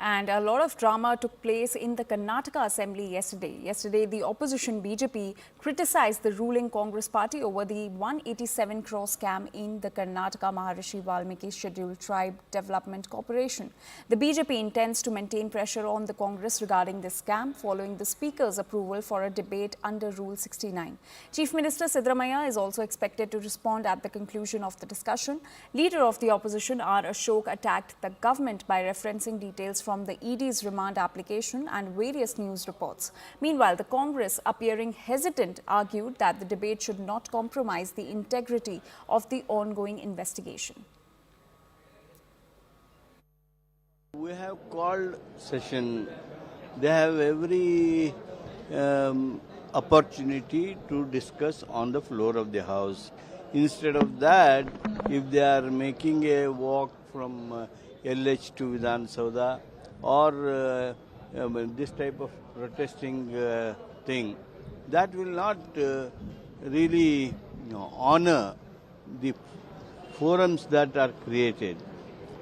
And a lot of drama took place in the Karnataka Assembly yesterday. Yesterday, the opposition BJP criticized the ruling Congress party over the 187 crore scam in the Karnataka Maharishi Valmiki Scheduled Tribe Development Corporation. The BJP intends to maintain pressure on the Congress regarding this scam following the Speaker's approval for a debate under Rule 69. Chief Minister Siddaramaiah is also expected to respond at the conclusion of the discussion. Leader of the opposition, R. Ashok, attacked the government by referencing details from the ED's remand application and various news reports. Meanwhile, the Congress, appearing hesitant, argued that the debate should not compromise the integrity of the ongoing investigation. We have called session. They have every opportunity to discuss on the floor of the House. Instead of that, if they are making a walk from LH to Vidhan Sauda or this type of protesting thing, that will not really honor the forums that are created.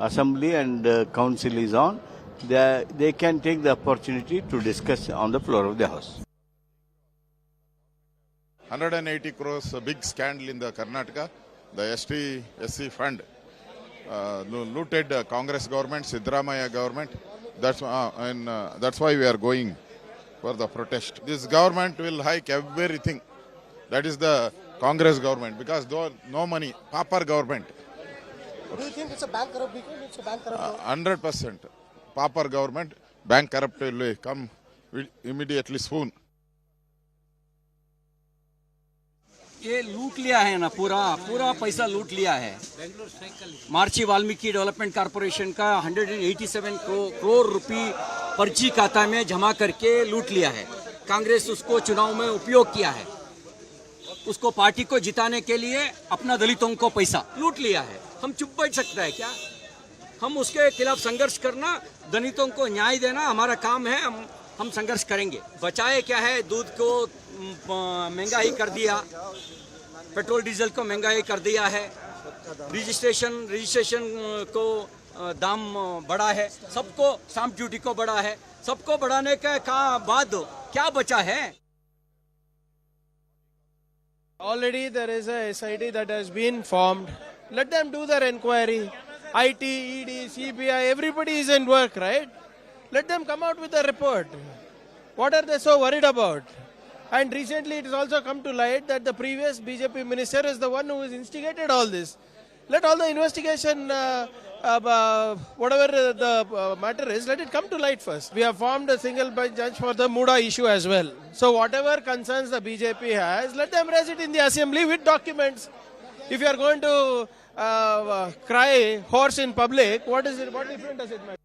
Assembly and council is on. They can take the opportunity to discuss on the floor of the House. 180 crores, a big scandal in the Karnataka. The SC fund looted Congress government, Siddaramaiah government. That's why we are going for the protest. This government will hike everything. That is the Congress government, because no money, pauper government. Do you think it's a bank corrupt? It's a bank corrupt? 100%. Pauper government, bank corrupt will come immediately soon. ये लूट लिया है ना, पूरा पैसा लूट लिया है। महर्षि वाल्मीकि डेवलपमेंट कॉर्पोरेशन का 187 करोड़ रुपए पर्ची खाता में जमा करके लूट लिया है। कांग्रेस उसको चुनाव में उपयोग किया है, उसको पार्टी को जिताने के लिए अपना दलितों को पैसा लूट लिया है। हम चुप बैठ सकते हैं क्या? हम उसके खिलाफ संघर्ष करना, दलितों को न्याय देना हमारा काम है। हम संघर्ष करेंगे। बचाए क्या है? दूध को महंगाई कर दिया, पेट्रोल डीजल को महंगाई कर दिया है, रजिस्ट्रेशन को दाम बढ़ा है, सबको स्टैंप ड्यूटी को बढ़ा है। सबको बढ़ाने के बाद क्या बचा है? Already there is a SIT that has been formed. Let them do their inquiry. IT, ED, CBI, everybody is in work, right? Let them come out with a report. What are they so worried about? And recently it has also come to light that the previous BJP minister is the one who has instigated all this. Let all the investigation, whatever the matter is, let it come to light first. We have formed a single bench judge for the Muda issue as well. So whatever concerns the BJP has, let them raise it in the assembly with documents. If you are going to cry horse in public, what difference does it make?